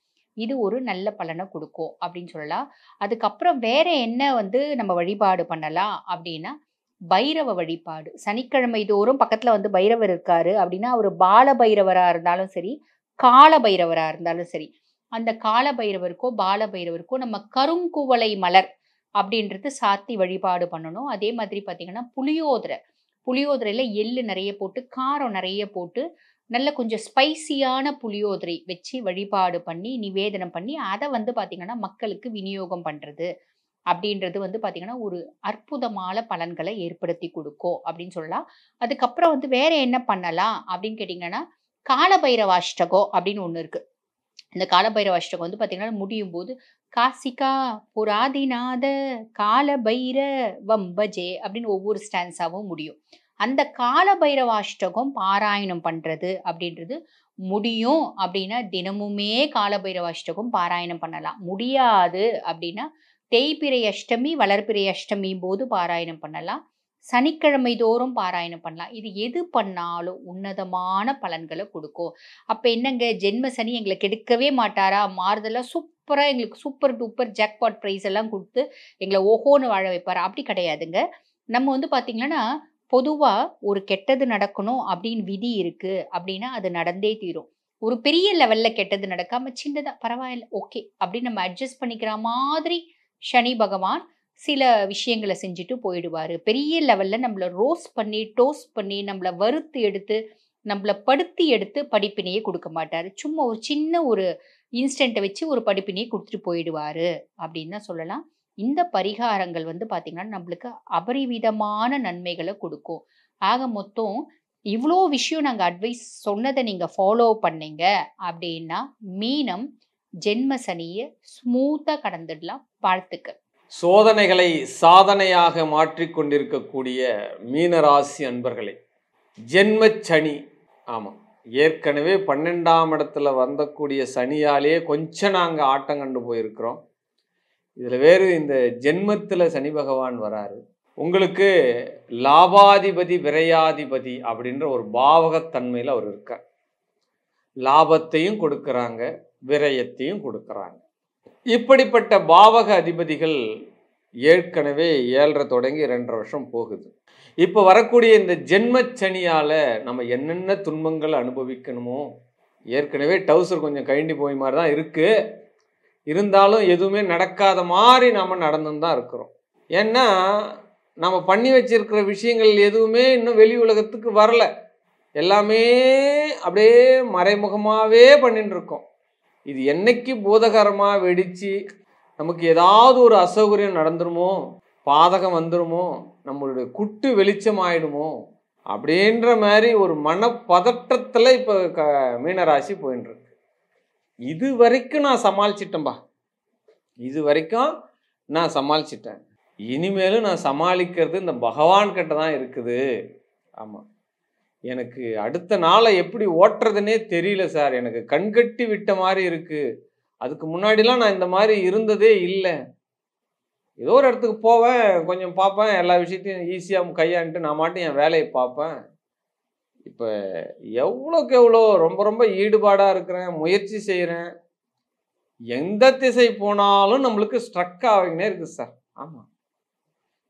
Speaker 4: இது ஒரு நல்ல பலனை கொடுக்கும் அப்படின்னு சொல்லலாம். அதுக்கப்புறம் வேற என்ன வந்து நம்ம வழிபாடு பண்ணலாம் அப்படின்னா, பைரவ வழிபாடு. சனிக்கிழமை தோறும் பக்கத்துல வந்து பைரவர் இருக்காரு அப்படின்னா, அவரு பால பைரவரா இருந்தாலும் சரி, கால பைரவரா இருந்தாலும் சரி, அந்த கால பைரவருக்கோ பால பைரவருக்கோ நம்ம கருங்குவளை மலர் அப்படின்றது சாத்தி வழிபாடு பண்ணணும். அதே மாதிரி பார்த்தீங்கன்னா, புளியோதரையில எள்ளு நிறைய போட்டு, காரம் நிறைய போட்டு, நல்ல கொஞ்சம் ஸ்பைசியான புளியோதரை வச்சு வழிபாடு பண்ணி, நிவேதனம் பண்ணி, அத வந்து பார்த்தீங்கன்னா, மக்களுக்கு விநியோகம் பண்றது அப்படின்றது வந்து பார்த்தீங்கன்னா, ஒரு அற்புதமான பலன்கள ஏற்படுத்தி குடுக்கும் அப்படின்னு சொல்லலாம். அதுக்கப்புறம் வந்து வேற என்ன பண்ணலாம் அப்படின்னு கேட்டீங்கன்னா, காலபைரவாஷ்டகம் அப்படின்னு ஒண்ணு இருக்கு. இந்த காலபைரவ அஷ்டகம் வந்து பார்த்தீங்கன்னா, முடியும்போது காசிகா புராதிநாத காலபைர வம்பஜே அப்படின்னு ஒவ்வொரு ஸ்டான்ஸாவும் முடியும். அந்த காலபைரவ அஷ்டகம் பாராயணம் பண்றது அப்படின்றது முடியும் அப்படின்னா, தினமுமே காலபைரவ அஷ்டகம் பாராயணம் பண்ணலாம். முடியாது அப்படின்னா, தேய்பிறை அஷ்டமி, வளர்பிறை அஷ்டமி போது பாராயணம் பண்ணலாம். சனிக்கிழமை தோறும் பாராயணம் பண்ணலாம். இது எது பண்ணாலும் உன்னதமான பலன்கள குடுக்கும். அப்ப என்னங்க ஜென்ம சனி எங்கள கெடுக்கவே மாட்டாரா? மாறுதலா சூப்பரா எங்களுக்கு சூப்பர் டூப்பர் ஜாக்பாட் பிரைஸ் எல்லாம் குடுத்து எங்கள ஓஹோன்னு வாழ வைப்பாரா? அப்படி கிடையாதுங்க. நம்ம வந்து பார்த்தீங்கன்னா, பொதுவா ஒரு கெட்டது நடக்கணும் அப்படின்னு விதி இருக்கு அப்படின்னா, அது நடந்தே தீரும். ஒரு பெரிய லெவல்ல கெட்டது நடக்காம சின்னதா பரவாயில்ல, ஓகே அப்படின்னு நம்ம அட்ஜஸ்ட் பண்ணிக்கிற மாதிரி சனி பகவான் சில விஷயங்கள செஞ்சுட்டு போயிடுவாரு. பெரிய லெவல்ல நம்மள ரோஸ்ட் பண்ணி, டோஸ்ட் பண்ணி, நம்மள வறுத்து எடுத்து, நம்மள படுத்தி எடுத்து படிப்பினையே குடுக்க மாட்டாரு. சும்மா ஒரு சின்ன ஒரு இன்ஸ்டன்ட்ட வச்சு ஒரு படிப்பினைய குடுத்துட்டு போயிடுவாரு அப்படின்னு தான் சொல்லலாம். இந்த பரிகாரங்கள் வந்து பார்த்தீங்கன்னா, நம்மளுக்கு அபரிவிதமான நன்மைகள குடுக்கும். ஆக மொத்தம் இவ்ளோ விஷயம் நாங்க அட்வைஸ் சொன்னத நீங்க ஃபாலோ பண்ணீங்க அப்படின்னா, மீனம் ஜென்ம சனிய ஸ்மூத்தா கடந்துடலாம். வாழ்த்துக்கள்.
Speaker 5: சோதனைகளை சாதனையாக மாற்றிக் கொண்டிருக்கக்கூடிய மீனராசி அன்பர்களே, ஜென்மச் சனி. ஆமாம், ஏற்கனவே 12ஆம் இடத்துல வந்தக்கூடிய சனியாலேயே கொஞ்சம் நாங்கள் ஆட்டம் கண்டு போயிருக்கிறோம். இதில் வேறு இந்த ஜென்மத்தில் சனி பகவான் வராரு. உங்களுக்கு லாபாதிபதி விரையாதிபதி அப்படின்ற ஒரு பாவகத்தன்மையில் அவர் இருக்கார். லாபத்தையும் கொடுக்குறாங்க, விரயத்தையும் கொடுக்குறாங்க. இப்படிப்பட்ட பாவக அதிபதிகள் ஏற்கனவே 7.5 தொடங்கி 2.5 வருஷம் போகுது. இப்போ வரக்கூடிய இந்த ஜென்மச்சனியால் நம்ம என்னென்ன துன்பங்கள் அனுபவிக்கணுமோ, ஏற்கனவே டவுசர் கொஞ்சம் கழண்டி போய் மாதிரி தான் இருக்குது. இருந்தாலும் எதுவுமே நடக்காத மாதிரி நாம் நடந்துன்னு தான் இருக்கிறோம். ஏன்னா நம்ம பண்ணி வச்சிருக்கிற விஷயங்கள் எதுவுமே இன்னும் வெளி உலகத்துக்கு வரல. எல்லாமே அப்படியே மறைமுகமாகவே பண்ணிட்டு இருக்கோம். இது என்னைக்கு பூதகரமாக வெடித்து நமக்கு ஏதாவது ஒரு அசௌகரியம் நடந்துருமோ, பாதகம் வந்துடுமோ, நம்மளுடைய குட்டு வெளிச்சம் ஆயிடுமோ அப்படின்ற மாதிரி ஒரு மனப்பதற்றத்தில் இப்போ மீனராசி போயின்னு இருக்கு. இது வரைக்கும் நான் சமாளிச்சிட்டேன்பா, இது வரைக்கும் நான் சமாளிச்சிட்டேன். இனிமேலும் நான் சமாளிக்கிறது இந்த பகவான் கிட்ட தான் இருக்குது. ஆமாம், எனக்கு அடுத்த நாளை எப்படி ஓட்டுறதுனே தெரியல சார், எனக்கு கண்கட்டி விட்ட மாதிரி இருக்குது. அதுக்கு முன்னாடிலாம் நான் இந்த மாதிரி இருந்ததே இல்லை. ஏதோ ஒரு இடத்துக்கு போவேன், கொஞ்சம் பார்ப்பேன், எல்லா விஷயத்தையும் ஈஸியாக கையாண்டுட்டு நான் மாட்டும் என் வேலையை பார்ப்பேன். இப்போ எவ்வளோக்கு எவ்வளோ ரொம்ப ரொம்ப ஈடுபாடாக இருக்கிறேன், முயற்சி செய்கிறேன். எந்த திசை போனாலும் நம்மளுக்கு ஸ்ட்ரக் ஆகினே இருக்குது சார். ஆமாம்,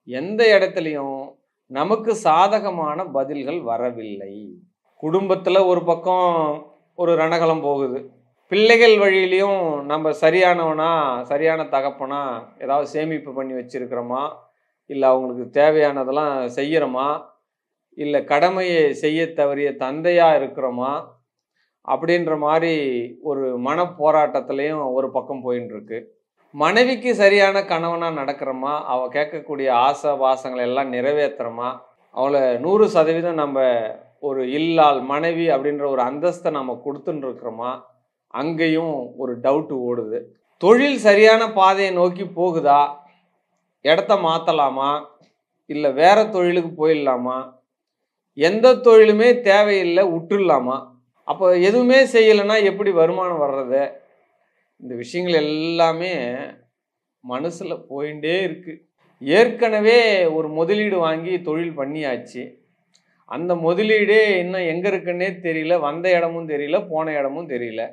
Speaker 5: எந்த இடத்துலையும் நமக்கு சாதகமான பதில்கள் வரவில்லை. குடும்பத்தில் ஒரு பக்கம் ஒரு ரணகலம் போகுது, பிள்ளைகள் வழியிலையும் நம்ம சரியானவனா சரியான தகப்பனா ஏதாவது சேமிப்பு பண்ணி வச்சிருக்கிறோமா, இல்லை அவங்களுக்கு தேவையானதெல்லாம் செய்கிறோமா, இல்லை கடமையை செய்ய தவறிய தந்தையாக இருக்கிறோமா அப்படின்ற மாதிரி ஒரு மனப்போராட்டத்துலேயும் ஒரு பக்கம் போயின்னு இருக்கு. மனைவிக்கு சரியான கணவனாக நடக்கிறோமா, அவள் கேட்கக்கூடிய ஆசை வாசங்களை எல்லாம் நிறைவேற்றுறோமா, அவளை 100% நம்ம ஒரு இல்லால் மனைவி அப்படின்ற ஒரு அந்தஸ்தை நம்ம கொடுத்துன்னு இருக்கிறோமா, அங்கேயும் ஒரு டவுட்டு ஓடுது. தொழில் சரியான பாதையை நோக்கி போகுதா, இடத்த மாற்றலாமா, இல்லை வேற தொழிலுக்கு போயிடலாமா, எந்த தொழிலுமே தேவையில்லை விட்டுடலாமா, அப்போ எதுவுமே செய்யலைன்னா எப்படி வருமானம் வர்றது, இந்த விஷயங்கள் எல்லாமே மனசில் போயிட்டே இருக்குது. ஏற்கனவே ஒரு முதலீடு வாங்கி தொழில் பண்ணியாச்சு, அந்த முதலீடே இன்னும் எங்கே இருக்குன்னே தெரியல, வந்த இடமும் தெரியல, போன இடமும் தெரியல.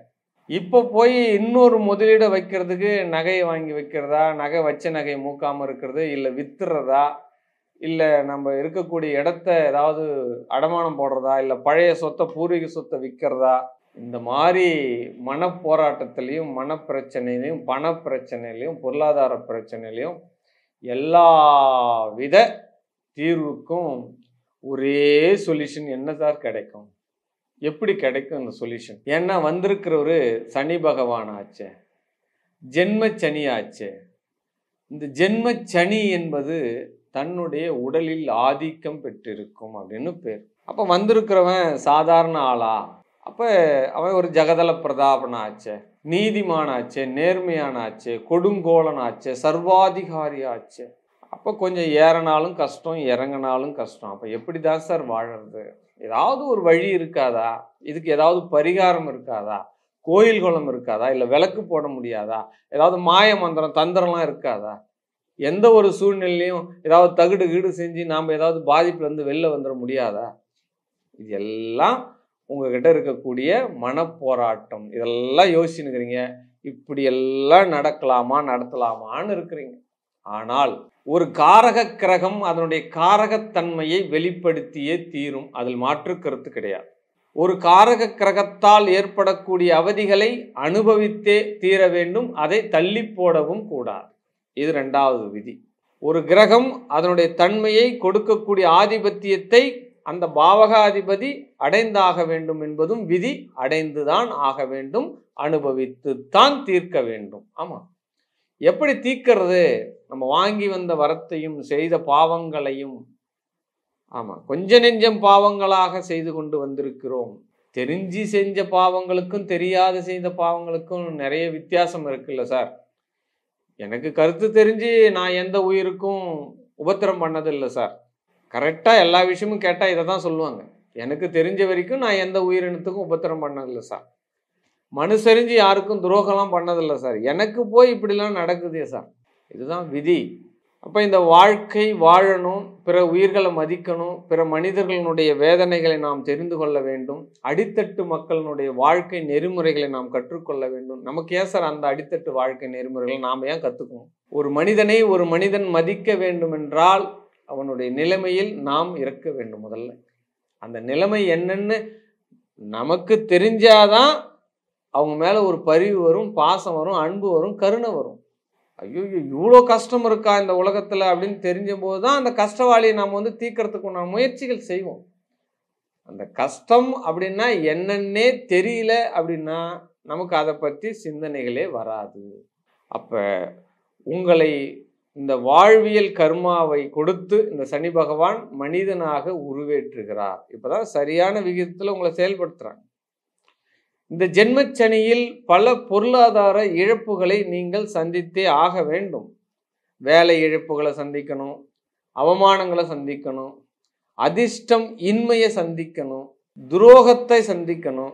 Speaker 5: இப்போ போய் இன்னொரு முதலீடை வைக்கிறதுக்கு நகையை வாங்கி வைக்கிறதா, நகை வச்ச நகையை மூக்காமல் இருக்கிறது, இல்லை வித்துறதா, இல்லை நம்ம இருக்கக்கூடிய இடத்த ஏதாவது அடமானம் போடுறதா, இல்லை பழைய சொத்தை பூர்வீக சொத்தை விற்கிறதா, இந்த மாதிரி மனப்போராட்டத்திலையும் மனப்பிரச்சனையிலையும் பணப்பிரச்சனையிலையும் பொருளாதார பிரச்சனையிலையும் எல்லா வித தீர்வுக்கும் ஒரே சொல்யூஷன் என்ன சார் கிடைக்கும்? எப்படி கிடைக்கும் இந்த சொல்யூஷன்? ஏன்னா வந்திருக்கிற ஒரு சனி பகவான் ஆச்சே, ஜென்ம சனி ஆச்சே. இந்த ஜென்ம சனி என்பது தன்னுடைய உடலில் ஆதிக்கம் பெற்றிருக்கும் அப்படின்னு பேர். அப்போ வந்திருக்கிறவன் சாதாரண ஆளா? அப்போ அவன் ஒரு ஜகதல பிரதாபன் ஆச்சே, நீதிமான ஆச்சே, நேர்மையான ஆச்சே, கொடுங்கோலன் ஆச்சே, சர்வாதிகாரி ஆச்சே. அப்போ கொஞ்சம் ஏறனாலும் கஷ்டம், இறங்கினாலும் கஷ்டம். அப்போ எப்படி தான் சார் வாழறது? ஏதாவது ஒரு வழி இருக்காதா? இதுக்கு ஏதாவது பரிகாரம் இருக்காதா? கோயில் குளம் இருக்காதா? இல்லை விளக்கு போட முடியாதா? ஏதாவது மாய மந்திரம் தந்திரம்லாம் இருக்காதா? எந்த ஒரு சூழ்நிலையும் ஏதாவது தகுடு கீடு செஞ்சு நாம் ஏதாவது பாதிப்புலேருந்து வெளில வந்துட முடியாதா? இது எல்லாம் உங்ககிட்ட இருக்கக்கூடிய மனப்போராட்டம். இதெல்லாம் யோசிச்சுன்னுக்கிறீங்க, இப்படி எல்லாம் நடக்கலாமா நடத்தலாமான்னு இருக்கிறீங்க. ஆனால் ஒரு காரக கிரகம் அதனுடைய காரகத்தன்மையை வெளிப்படுத்தியே தீரும், அதில் மாற்று கருத்து கிடையாது. ஒரு காரக கிரகத்தால் ஏற்படக்கூடிய அவதிகளை அனுபவித்தே தீர வேண்டும், அதை தள்ளி போடவும் கூடாது. இது 2வது விதி. ஒரு கிரகம் அதனுடைய தன்மையை கொடுக்கக்கூடிய ஆதிபத்தியத்தை அந்த பாவகாதிபதி அடைந்தாக வேண்டும் என்பதும் விதி. அடைந்துதான் ஆக வேண்டும், அனுபவித்துத்தான் தீர்க்க வேண்டும். ஆமா, எப்படி தீர்க்கிறது? நம்ம வாங்கி வந்த வரத்தையும் செய்த பாவங்களையும், ஆமா, கொஞ்ச நெஞ்சம் பாவங்களாக செய்து கொண்டு வந்திருக்கிறோம். தெரிஞ்சு செஞ்ச பாவங்களுக்கும் தெரியாத செய்த பாவங்களுக்கும் நிறைய வித்தியாசம் இருக்குல்ல சார். எனக்கு கருத்து தெரிஞ்சு நான் எந்த உயிருக்கும் உபத்திரம் பண்ணதில்லை சார். கரெக்டாக எல்லா விஷயமும் கேட்டால் இதை தான் சொல்லுவாங்க. எனக்கு தெரிஞ்ச வரைக்கும் நான் எந்த உயிரினத்துக்கும் உபத்திரம் பண்ணதில்லை சார். மனுஷரிஞ்சு யாருக்கும் துரோகம்லாம் பண்ணதில்லை சார். எனக்கு போய் இப்படிலாம் நடக்குதே சார். இதுதான் விதி. அப்போ இந்த வாழ்க்கை வாழணும், பிற உயிர்களை மதிக்கணும், பிற மனிதர்களுடைய வேதனைகளை நாம் தெரிந்து கொள்ள வேண்டும், அடித்தட்டு மக்களினுடைய வாழ்க்கை நெறிமுறைகளை நாம் கற்றுக்கொள்ள வேண்டும். நமக்கு ஏன் சார் அந்த அடித்தட்டு வாழ்க்கை நெறிமுறைகளை நாம் ஏன் கற்றுக்கணும்? ஒரு மனிதனை ஒரு மனிதன் மதிக்க வேண்டும் என்றால் அவனுடைய நிலைமையில் நாம் இருக்க வேண்டும். முதல்ல அந்த நிலைமை என்னன்னு நமக்கு தெரிஞ்சாதான் அவங்க மேலே ஒரு பரிவு வரும், பாசம் வரும், அன்பு வரும், கருணை வரும். ஐயோ இவ்வளோ கஷ்டம் இருக்கா இந்த உலகத்தில் அப்படின்னு தெரிஞ்ச போது தான் அந்த கஷ்டவாளியை நாம் தீர்க்கறதுக்குண்டான முயற்சிகள் செய்வோம். அந்த கஷ்டம் அப்படின்னா என்னன்னே தெரியல அப்படின்னா நமக்கு அதை பற்றி சிந்தனைகளே வராது. அப்போ உங்களை இந்த வாழ்வியல் கர்மாவை கொடுத்து இந்த சனி பகவான் மனிதனாக உருவேற்றுகிறார். இப்போதான் சரியான விகிதத்தில் உங்களை செயல்படுத்துகிறாங்க. இந்த ஜென்மச்சனியில் பல பொருளாதார இழப்புகளை நீங்கள் சந்தித்தே ஆக வேண்டும். வேலை இழப்புகளை சந்திக்கணும், அவமானங்களை சந்திக்கணும், அதிர்ஷ்டம் இன்மையை சந்திக்கணும், துரோகத்தை சந்திக்கணும்,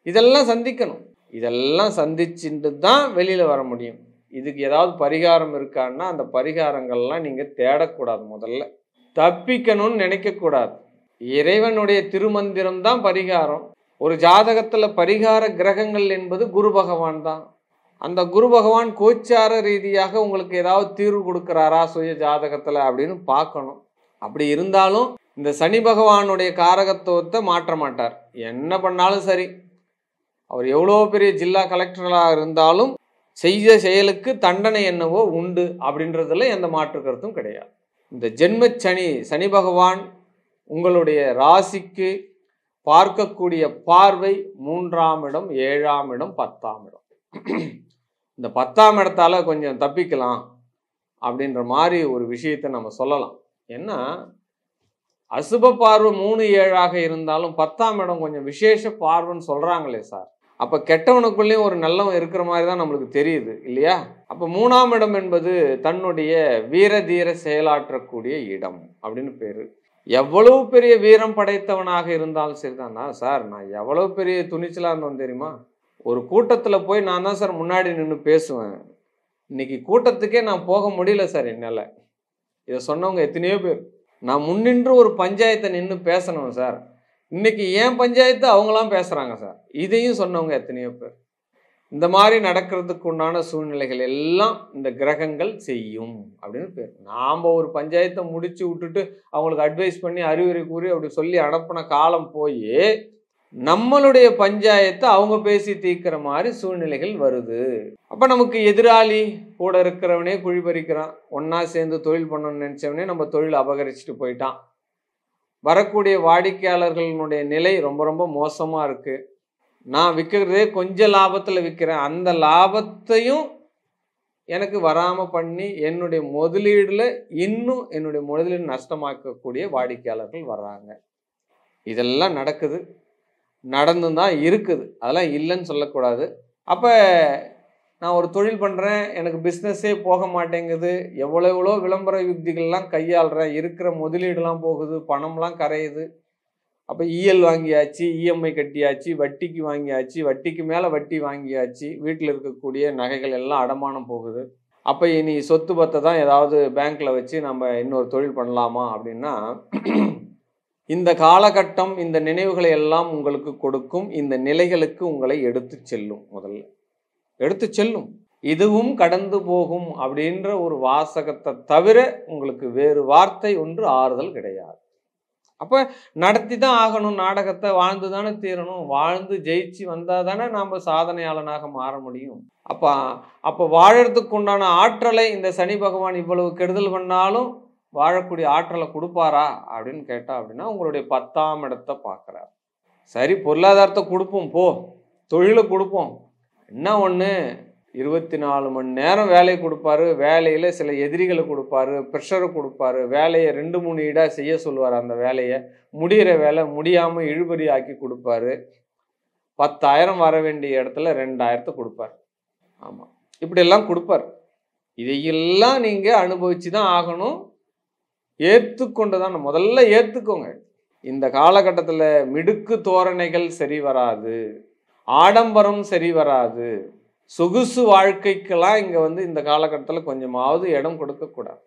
Speaker 5: இதெல்லாம் சந்திக்கணும். இதெல்லாம் சந்திச்சுட்டு தான் வெளியில் வர முடியும். இதுக்கு ஏதாவது பரிகாரம் இருக்கான்னா அந்த பரிகாரங்கள்லாம் நீங்கள் தேடக்கூடாது. முதல்ல தப்பிக்கணும்னு நினைக்கக்கூடாது. இறைவனுடைய திருமந்திரம் தான் பரிகாரம். ஒரு ஜாதகத்தில் பரிகார கிரகங்கள் என்பது குரு பகவான் தான். அந்த குரு பகவான் கோச்சார ரீதியாக உங்களுக்கு ஏதாவது தீர்வு கொடுக்குறாரா சுய ஜாதகத்தில் அப்படின்னு பார்க்கணும். அப்படி இருந்தாலும் இந்த சனி பகவானுடைய காரகத்துவத்தை மாற்ற மாட்டார். என்ன பண்ணாலும் சரி, அவர் எவ்வளோ பெரிய ஜில்லா கலெக்டராக இருந்தாலும் செய்த செயலுக்கு தண்டனை என்னவோ உண்டு அப்படின்றதுல எந்த மாற்று கருத்தும் கிடையாது. இந்த ஜென்மச்சனி சனி பகவான் உங்களுடைய ராசிக்கு பார்க்கக்கூடிய பார்வை 3ஆம் இடம், 7ஆம் இடம், 10ஆம் இடம். இந்த 10ஆம் இடத்தால கொஞ்சம் தப்பிக்கலாம் அப்படின்ற மாதிரி ஒரு விஷயத்தை நம்ம சொல்லலாம். ஏன்னா அசுப பார்வை 3, 7ஆக இருந்தாலும் 10ஆம் இடம் கொஞ்சம் விசேஷ பார்வைன்னு சொல்றாங்களே சார். அப்போ கெட்டவனுக்குள்ளேயும் ஒரு நல்லவன் இருக்கிற மாதிரி தான் நம்மளுக்கு தெரியுது இல்லையா? அப்போ 3ஆம் இடம் என்பது தன்னுடைய வீர தீர செயலாற்றக்கூடிய இடம் அப்படின்னு பேரு. எவ்வளவு பெரிய வீரம் படைத்தவனாக இருந்தாலும் சரிதானா சார், நான் எவ்வளவு பெரிய துணிச்சலாக இருந்தோம் தெரியுமா? ஒரு கூட்டத்தில் போய் நான் தான் சார் முன்னாடி நின்று பேசுவேன். இன்னைக்கு கூட்டத்துக்கே நான் போக முடியல சார் என்னால். இதை சொன்னவங்க எத்தனையோ பேர். நான் முன்னின்று ஒரு பஞ்சாயத்தை நின்று பேசணும் சார், இன்னைக்கு ஏன் பஞ்சாயத்து அவங்களாம் பேசுகிறாங்க சார். இதையும் சொன்னவங்க எத்தனையோ பேர். இந்த மாதிரி நடக்கிறதுக்கு உண்டான சூழ்நிலைகள் எல்லாம் இந்த கிரகங்கள் செய்யும் அப்படின்னு பேர். நாம் ஒரு பஞ்சாயத்தை முடிச்சு விட்டுட்டு அவங்களுக்கு அட்வைஸ் பண்ணி அறிவுரை கூறி அப்படி சொல்லி அனுப்பின காலம் போய் நம்மளுடைய பஞ்சாயத்தை அவங்க பேசி தீர்க்கிற மாதிரி சூழ்நிலைகள் வருது. அப்போ நமக்கு எதிராளி கூட இருக்கிறவனே குழி பறிக்கிறான், ஒன்றா சேர்ந்து தொழில் பண்ணணும்னு நினச்சவனே நம்ம தொழில் அபகரிச்சுட்டு போயிட்டான். வரக்கூடிய வாடிக்கையாளர்களுடைய நிலை ரொம்ப ரொம்ப மோசமாக இருக்குது. நான் விற்கிறதே கொஞ்சம் லாபத்தில் விற்கிறேன், அந்த லாபத்தையும் எனக்கு வராமல் பண்ணி என்னுடைய முதலீடில் இன்னும் என்னுடைய முதலீடு நஷ்டமாக்கக்கூடிய வாடிக்கையாளர்கள் வர்றாங்க. இதெல்லாம் நடக்குது, நடந்து தான் இருக்குது, அதெல்லாம் இல்லைன்னு சொல்லக்கூடாது. அப்போ நான் ஒரு தொழில் பண்ணுறேன், எனக்கு பிஸ்னஸே போக மாட்டேங்குது, எவ்வளோ விளம்பர யுக்திகள்லாம் கையாளுறேன், இருக்கிற முதலீடுலாம் போகுது, பணம்லாம் கரையுது. அப்போ இஎல் வாங்கியாச்சு, இஎம்ஐ கட்டியாச்சு, வட்டிக்கு வாங்கியாச்சு, வட்டிக்கு மேலே வட்டி வாங்கியாச்சு, வீட்டில் இருக்கக்கூடிய நகைகள் எல்லாம் அடமானம் போகுது. அப்போ இனி சொத்து பத்தை தான் ஏதாவது பேங்க்கில் வச்சு நம்ம இன்னொரு தொழில் பண்ணலாமா அப்படின்னா, இந்த காலகட்டம் இந்த நினைவுகளை எல்லாம் உங்களுக்கு கொடுக்கும். இந்த நிலைகளுக்கு உங்களை எடுத்து செல்லும். முதல்ல எடுத்து செல்லும். இதுவும் கடந்து போகும் அப்படின்ற ஒரு வாசகத்தை தவிர உங்களுக்கு வேறு வார்த்தை ஒன்று ஆறுதல் கிடையாது. அப்போ நடத்தி தான் ஆகணும் நாடகத்தை, வாழ்ந்து தானே தீரணும். வாழ்ந்து ஜெயிச்சு வந்தால் தானே நாம் சாதனையாளனாக மாற முடியும். அப்போ வாழறதுக்கு உண்டான ஆற்றலை இந்த சனி பகவான் இவ்வளவு கெடுதல் பண்ணாலும் வாழக்கூடிய ஆற்றலை கொடுப்பாரா அப்படின்னு கேட்டால் அப்படின்னா உங்களுடைய 10ஆம் இடத்தை பார்க்குறார். சரி, பொருளாதாரத்தை கொடுப்போம், போ தொழிலை கொடுப்போம், என்ன ஒன்று 24 மணி நேரம் வேலையை கொடுப்பாரு, வேலையில் சில எதிரிகளை கொடுப்பாரு, ப்ரெஷரை கொடுப்பாரு, வேலையை 2-3 ஈடாக செய்ய சொல்லுவார், அந்த வேலையை முடிகிற வேலை முடியாமல் இழுபறி ஆக்கி கொடுப்பாரு. 10,000 வர வேண்டிய இடத்துல 2,000 கொடுப்பார். ஆமாம், இப்படியெல்லாம் கொடுப்பார். இதையெல்லாம் நீங்கள் அனுபவிச்சு தான் ஆகணும். ஏற்றுக்கொண்டு தான் முதல்ல ஏற்றுக்கோங்க. இந்த காலகட்டத்தில் மிடுக்கு தோரணைகள் சரி வராது, ஆடம்பரம் சரி வராது, சொகுசு வாழ்க்கைக்கெல்லாம் இங்கே இந்த காலகட்டத்தில் கொஞ்சமாவது இடம் கொடுக்கக்கூடாது.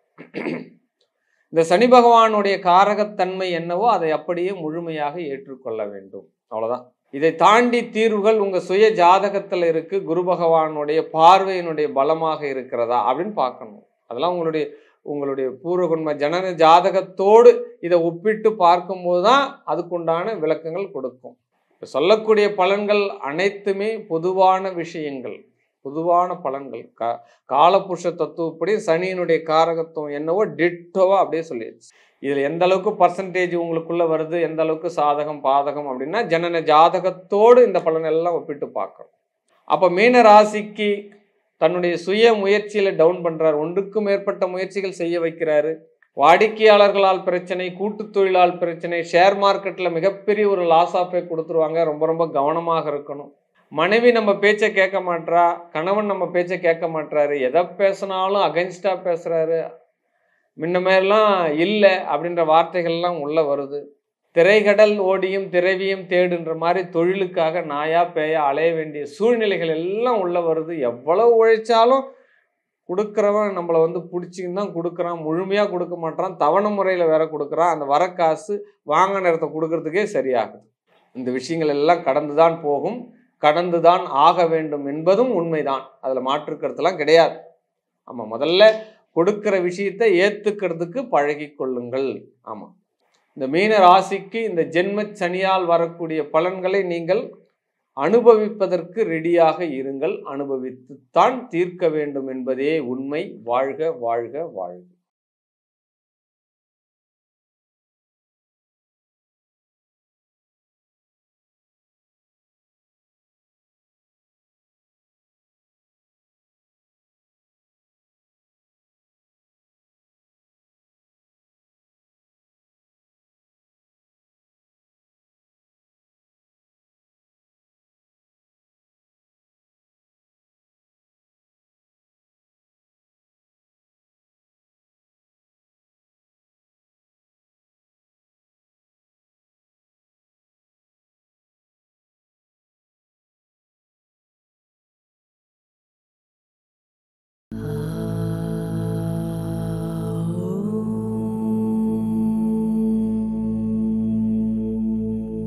Speaker 5: இந்த சனி பகவானுடைய காரகத்தன்மை என்னவோ அதை அப்படியே முழுமையாக ஏற்றுக்கொள்ள வேண்டும். அவ்வளோதான். இதை தாண்டி தீர்வுகள் உங்கள் சுய ஜாதகத்தில் இருக்குது. குரு பகவானுடைய பார்வையினுடைய பலமாக இருக்கிறதா அப்படின்னு பார்க்கணும். அதெல்லாம் உங்களுடைய பூர்வகுண்ம ஜனன ஜாதகத்தோடு இதை ஒப்பிட்டு பார்க்கும்போது தான் அதுக்குண்டான விளக்கங்கள் கொடுக்கும். சொல்லக்கூடிய பலன்கள் அனைத்துமே பொதுவான விஷயங்கள், பொதுவான பலன்கள். காலபுருஷ தத்துவப்படி சனியினுடைய காரகத்துவம் என்னவோ டிட்டோவா அப்படியே சொல்லிடுச்சு. இதில் எந்த அளவுக்கு பர்சன்டேஜ் உங்களுக்குள்ள வருது, எந்த அளவுக்கு சாதகம் பாதகம் அப்படின்னா ஜனன ஜாதகத்தோடு இந்த பலன் எல்லாம் ஒப்பிட்டு பார்க்கணும். அப்போ மீன ராசிக்கு தன்னுடைய சுய முயற்சியில டவுன் பண்றாரு, ஒன்றுக்கும் மேற்பட்ட முயற்சிகள் செய்ய வைக்கிறாரு. வாடிக்கையாளர்களால் பிரச்சனை, கூட்டு தொழிலால் பிரச்சனை, ஷேர் மார்க்கெட்ல மிகப்பெரிய ஒரு லாஸ் ஆஃபே கொடுத்துருவாங்க. ரொம்ப ரொம்ப கவனமாக இருக்கணும். மனைவி நம்ம பேச்சை கேட்க மாட்றா, கணவன் நம்ம பேச்சை கேட்க மாட்டாரு, எதை பேசினாலும் அகைன்ஸ்டா பேசுறாரு, முன்ன மாதிரிலாம் இல்லை அப்படின்ற வார்த்தைகள்லாம் உள்ள வருது. திரைகடல் ஓடியும் திரவியும் தேடுன்ற மாதிரி தொழிலுக்காக நாயா பேயா அலைய வேண்டிய சூழ்நிலைகள் எல்லாம் உள்ள வருது. எவ்வளவு உழைச்சாலும் கொடுக்குறவன் நம்மளை பிடிச்சின்னு தான் கொடுக்குறான், முழுமையாக கொடுக்க மாட்டான், தவணை முறையில் வேற கொடுக்குறான். அந்த வர காசு வாங்க நேரத்தை கொடுக்கறதுக்கே சரியாகுது. இந்த விஷயங்கள் எல்லாம் கடந்து தான் போகும், கடந்து தான் ஆக வேண்டும் என்பதும் உண்மைதான். அதில் மாற்றுக்கிறதுலாம் கிடையாது. ஆமாம், முதல்ல கொடுக்குற விஷயத்தை ஏற்றுக்கிறதுக்கு பழகி கொள்ளுங்கள். ஆமாம், இந்த மீன ராசிக்கு இந்த ஜென்ம சனியால் வரக்கூடிய பலன்களை நீங்கள் அனுபவிப்பதற்கு ரெடியாக இருங்கள். அனுபவித்துத்தான் தீர்க்க வேண்டும் என்பதே உண்மை. வாழ்க வாழ்க வாழ்க.